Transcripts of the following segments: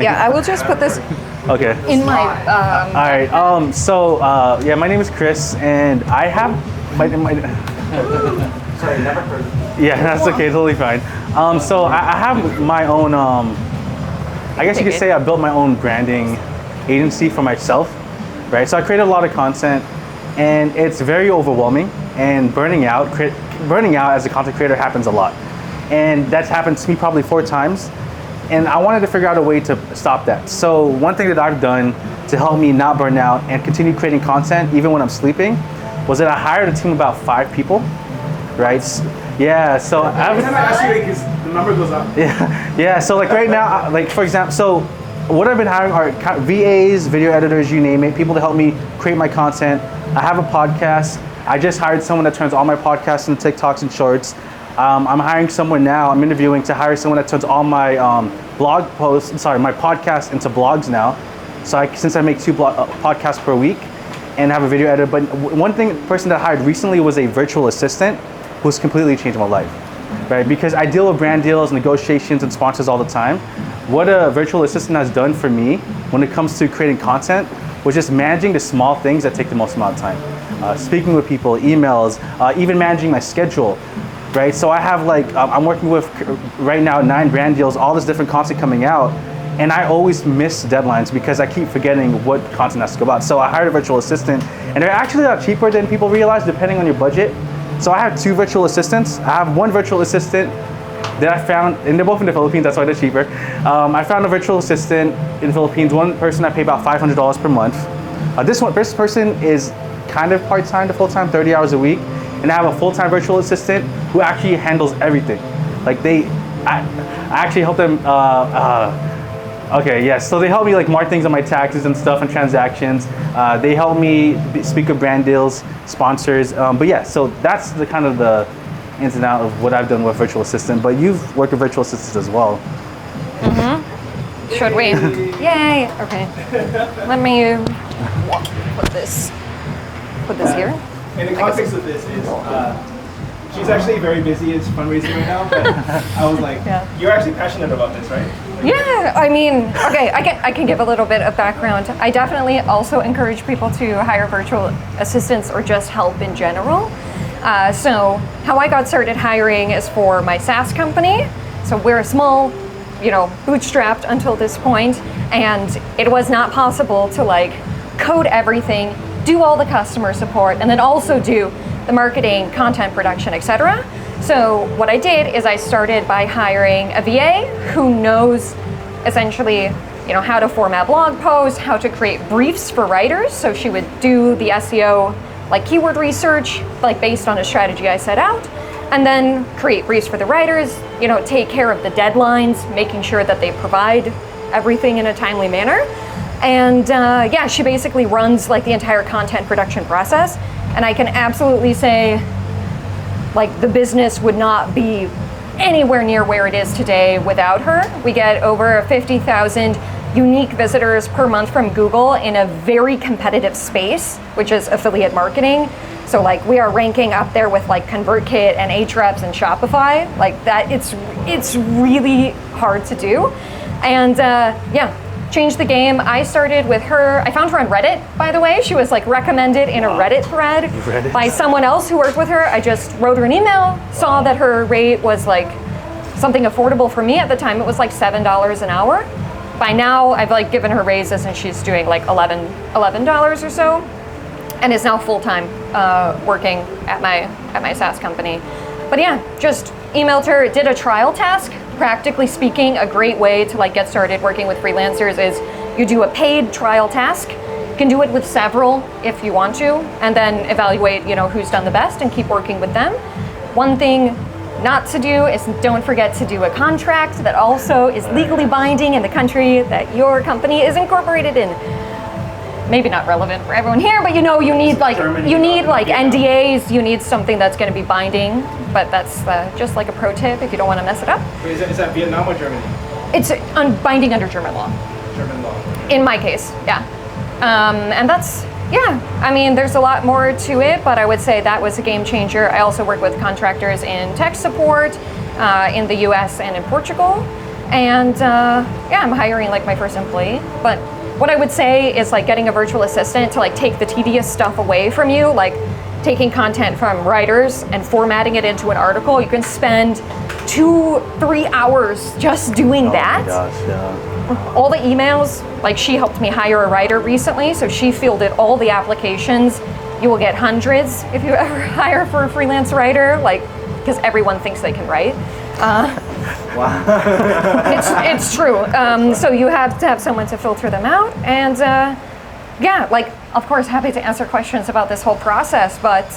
Yeah, I will just put this Okay. in my. All right. Yeah, my name is Chris, and I have my Sorry, never heard. yeah, that's okay, totally fine. So I have my own. I guess you could say I built my own branding agency for myself, right? So I created a lot of content, and it's very overwhelming. And burning out as a content creator happens a lot, and that's happened to me probably 4 times. And I wanted to figure out a way to stop that. So one thing that I've done to help me not burn out and continue creating content even when I'm sleeping was that I hired a team of about 5 people, right? Yeah, so Every time I ask you, because the number goes up. yeah. So like right now, like for example, so what I've been hiring are VAs, video editors, you name it, people to help me create my content. I have a podcast. I just hired someone that turns all my podcasts into TikToks and shorts. I'm hiring someone now. I'm interviewing to hire someone that turns all my my podcasts into blogs now. So since I make 2 podcasts per week and have a video editor, but one person that I hired recently was a virtual assistant who's completely changed my life, right? Because I deal with brand deals, negotiations, and sponsors all the time. What a virtual assistant has done for me when it comes to creating content was just managing the small things that take the most amount of time. Speaking with people, emails, even managing my schedule. Right, so I have I'm working with right now 9 brand deals, all this different content coming out, and I always miss deadlines because I keep forgetting what content has to go out. So I hired a virtual assistant, and they're actually a lot cheaper than people realize depending on your budget. So I have 2 virtual assistants. I have one virtual assistant that I found, and they're both in the Philippines, that's why they're cheaper. I found a virtual assistant in the Philippines. One person I pay about $500 per month. This person is kind of part-time to full-time, 30 hours a week. And I have a full-time virtual assistant who actually handles everything. I actually help them, so they help me mark things on my taxes and stuff and transactions. They help me speak of brand deals, sponsors. So that's the kind of the ins and out of what I've done with virtual assistant. But you've worked with virtual assistants as well. Mm-hmm. Should we? Yay, okay. Let me put this here. And the context of this is, she's actually very busy as fundraising right now, but I was like, You're actually passionate about this, right? Yeah, I mean, okay, I can give a little bit of background. I definitely also encourage people to hire virtual assistants or just help in general. So how I got started hiring is for my SaaS company. So we're a small, bootstrapped until this point, and it was not possible to code everything, do all the customer support, and then also do the marketing, content production, etc. So what I did is I started by hiring a VA who knows essentially, how to format blog posts, how to create briefs for writers. So she would do the SEO, keyword research, based on a strategy I set out, and then create briefs for the writers, take care of the deadlines, making sure that they provide everything in a timely manner. And she basically runs the entire content production process. And I can absolutely say, the business would not be anywhere near where it is today without her. We get over 50,000 unique visitors per month from Google in a very competitive space, which is affiliate marketing. So we are ranking up there with ConvertKit and Ahrefs and Shopify. That it's really hard to do. And changed the game. I started with her. I found her on Reddit, by the way. She was recommended in a Reddit thread by someone else who worked with her. I just wrote her an email, saw that her rate was something affordable for me at the time. It was $7 an hour. By now, I've given her raises and she's doing $11 or so, and is now full-time working at my SaaS company. But just emailed her, did a trial task. Practically speaking, a great way to get started working with freelancers is you do a paid trial task. You can do it with several if you want to, and then evaluate who's done the best and keep working with them. One thing not to do is don't forget to do a contract that also is legally binding in the country that your company is incorporated in. Maybe not relevant for everyone here, but you need NDAs. You need something that's going to be binding. But that's just a pro tip if you don't want to mess it up. Wait, is that Vietnam or Germany? It's binding under German law. German law. In my case, yeah. And that's I mean, there's a lot more to it, but I would say that was a game changer. I also work with contractors in tech support in the US and in Portugal. And yeah, I'm hiring like my first employee. But what I would say is like getting a virtual assistant to like take the tedious stuff away from you, like taking content from writers and formatting it into an article. You can spend 2-3 hours just doing that. Oh my gosh, yeah. All the emails, like she helped me hire a writer recently, so she fielded all the applications. You will get hundreds if you ever hire for a freelance writer, like, because everyone thinks they can write. It's true. So you have to have someone to filter them out, and yeah, like, of course, happy to answer questions about this whole process, but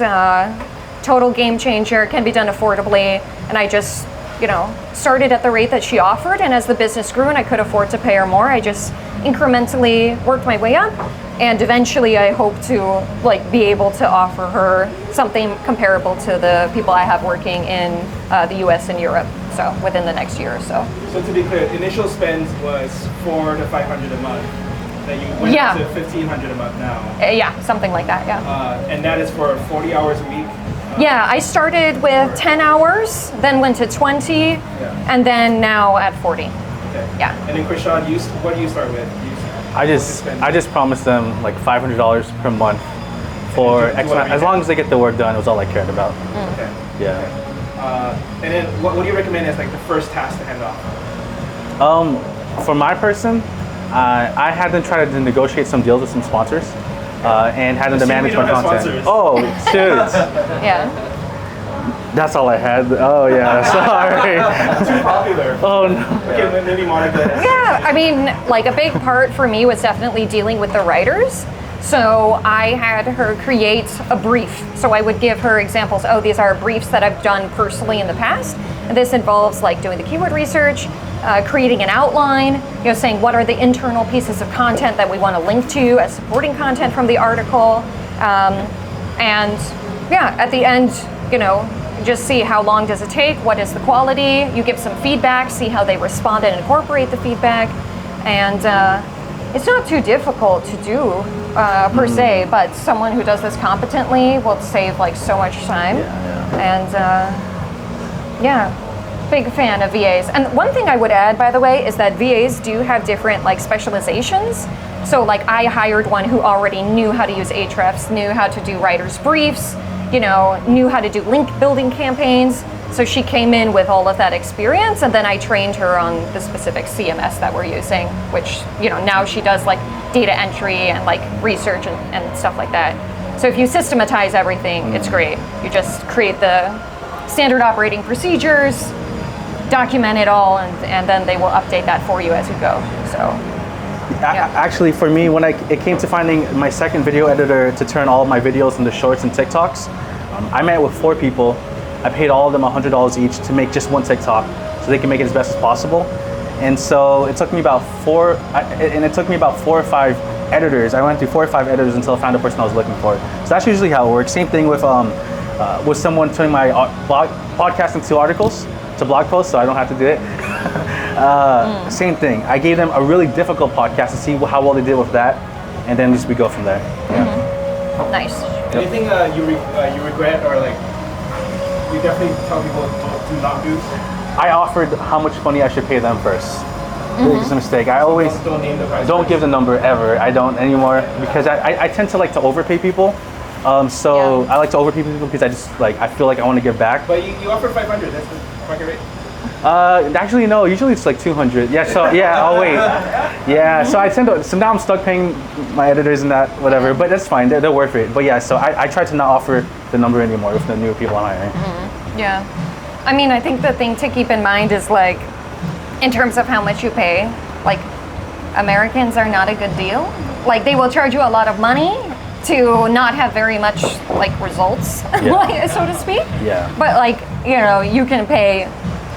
total game changer, can be done affordably, and I just, you know, started at the rate that she offered, and as the business grew and I could afford to pay her more, I just incrementally worked my way up, and eventually I hope to like be able to offer her something comparable to the people I have working in the US and Europe, so within the next year or so. So to be clear, initial spend was $400 to $500 a month. That you went Yeah. up to $1,500 a month now. Yeah, something like that, yeah. And that is for 40 hours a week. Yeah, I started with 10 hours, then went to 20, and then now at 40. Okay. Yeah. And then Krishan, what do you start with? I just promised them like $500 per month for And X do amount, as long as they get the work done. Was all I cared about. Okay. Yeah. And then what do you recommend as like the first task to hand off? For my person, I had them try to negotiate some deals with some sponsors, and had them to manage we my don't have content. sponsors. Oh, shoot. Yeah. That's all I had. Oh yeah, sorry. Too popular. Oh no. Okay, maybe Monica. Yeah, I mean, like a big part for me was definitely dealing with the writers. So I had her create a brief. So I would give her examples. Oh, these are briefs that I've done personally in the past. And this involves like doing the keyword research, creating an outline, you know, saying what are the internal pieces of content that we want to link to as supporting content from the article. And yeah, at the end, you know, just see how long does it take, what is the quality, you give some feedback, see how they respond and incorporate the feedback. And it's not too difficult to do per se, but someone who does this competently will save like so much time. And yeah, big fan of VAs. And one thing I would add, by the way, is that VAs do have different like specializations. So like I hired one who already knew how to use Ahrefs, knew how to do writer's briefs, you know, knew how to do link building campaigns. So she came in with all of that experience, and then I trained her on the specific CMS that we're using, which, you know, now she does like data entry and like research and stuff like that. So if you systematize everything, it's great. You just create the standard operating procedures, document it all, and then they will update that for you as you go. So. Yeah. Actually, for me, when it came to finding my second video editor to turn all of my videos into shorts and TikToks, I met with 4 people. I paid all of them $100 each to make just one TikTok, so they can make it as best as possible. And so it took me about 4 or 5 editors. I went through 4 or 5 editors until I found the person I was looking for. So that's usually how it works. Same thing with someone turning my podcast into articles, to blog posts, so I don't have to do it. Same thing. I gave them a really difficult podcast to see how well they did with that, and then we go from there. Yeah. Nice. Anything you regret or like you definitely tell people to not do? I offered how much money I should pay them first. It's a mistake. I always Don't name the price. don't give the number ever. I don't anymore because I tend to like to overpay people. So Yeah. I like to overpay people because I feel like I want to give back. But you offer 500. That's the market rate. Actually no. Usually it's like 200. Yeah. So yeah. I'll wait. Yeah. So I tend to. So now I'm stuck paying my editors and that whatever. But that's fine. They're worth it. But yeah. So I try to not offer the number anymore with the new people I'm hiring. Yeah. I mean, I think the thing to keep in mind is like, in terms of how much you pay, like Americans are not a good deal. Like they will charge you a lot of money to not have very much like results, like, so to speak. Yeah. But like, you know, you can pay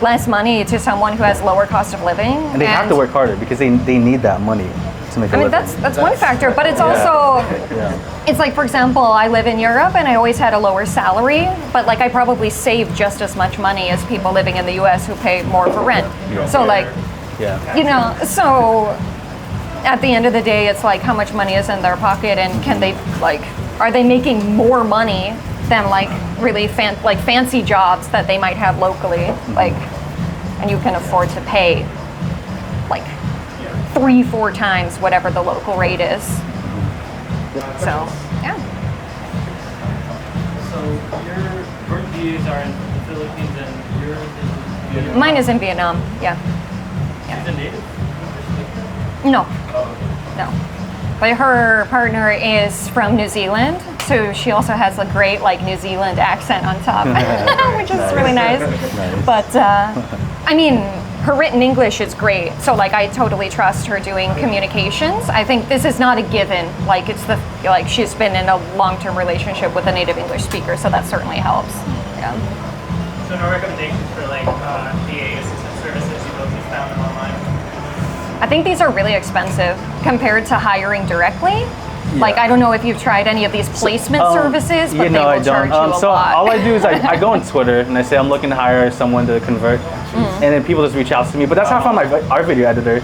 less money to someone who has lower cost of living. And they have to work harder because they need that money to make a I mean, living. that's one factor, but it's also, it's like, for example, I live in Europe and I always had a lower salary, but like I probably saved just as much money as people living in the US who pay more for rent. So like, you know, so at the end of the day, it's like how much money is in their pocket and can they like, are they making more money than like really fancy jobs that they might have locally, like, and you can afford to pay 3-4 times whatever the local rate is. So, yeah. So your VAs are in the Philippines and yours is in Vietnam. Mine is in Vietnam, yeah. She's a native? No, Oh, no. But her partner is from New Zealand, so she also has a great like New Zealand accent on top, which is really nice. But I mean, her written English is great, so like I totally trust her doing communications. I think this is not a given. Like she's been in a long-term relationship with a native English speaker, so that certainly helps. Yeah. So no recommendations for like VA assistant services you both just found them online? I think these are really expensive compared to hiring directly. Like, I don't know if you've tried any of these placement services, but they will charge you a So lot. all I do is I go on Twitter and I say I'm looking to hire someone to convert, and then people just reach out to me. But that's how I found our video editor.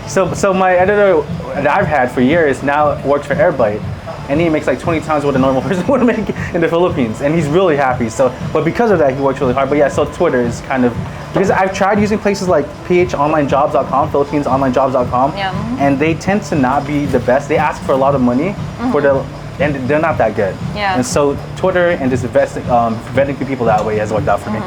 So my editor that I've had for years now works for Airbyte, and he makes like 20 times what a normal person would make in the Philippines, and he's really happy. So, but because of that, he works really hard. But yeah, so Twitter is kind of, because I've tried using places like phonlinejobs.com, philippinesonlinejobs.com, and they tend to not be the best. They ask for a lot of money and they're not that good. Yeah. And so Twitter and just vetting through people that way has worked out for me.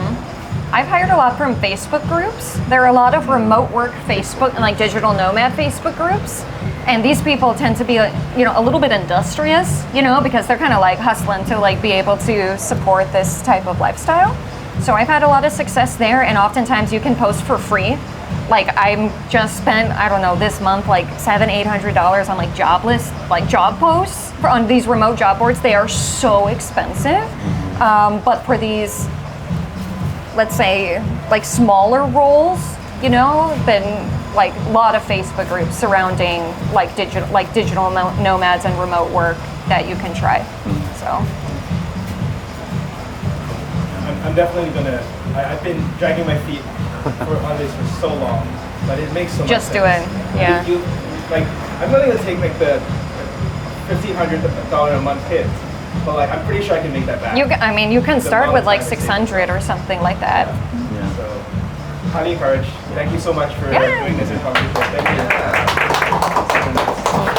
I've hired a lot from Facebook groups. There are a lot of remote work Facebook and like digital nomad Facebook groups. And these people tend to be, a little bit industrious, because they're kind of like hustling to like be able to support this type of lifestyle. So I've had a lot of success there, and oftentimes you can post for free. Like I'm just spent, I don't know, this month like $700-800 on like job posts on these remote job boards. They are so expensive, but for these, let's say, like smaller roles, then like a lot of Facebook groups surrounding like digital nomads and remote work that you can try. So. I'm definitely gonna. I've been dragging my feet on this for so long, but it makes so much sense. Just do it, yeah. I'm not gonna take like the $1,500 a month hit, but like I'm pretty sure I can make that back. You can start with like 600 or something like that. Yeah. So, highly encouraged. Thank you so much for doing this in conversation. Thank you.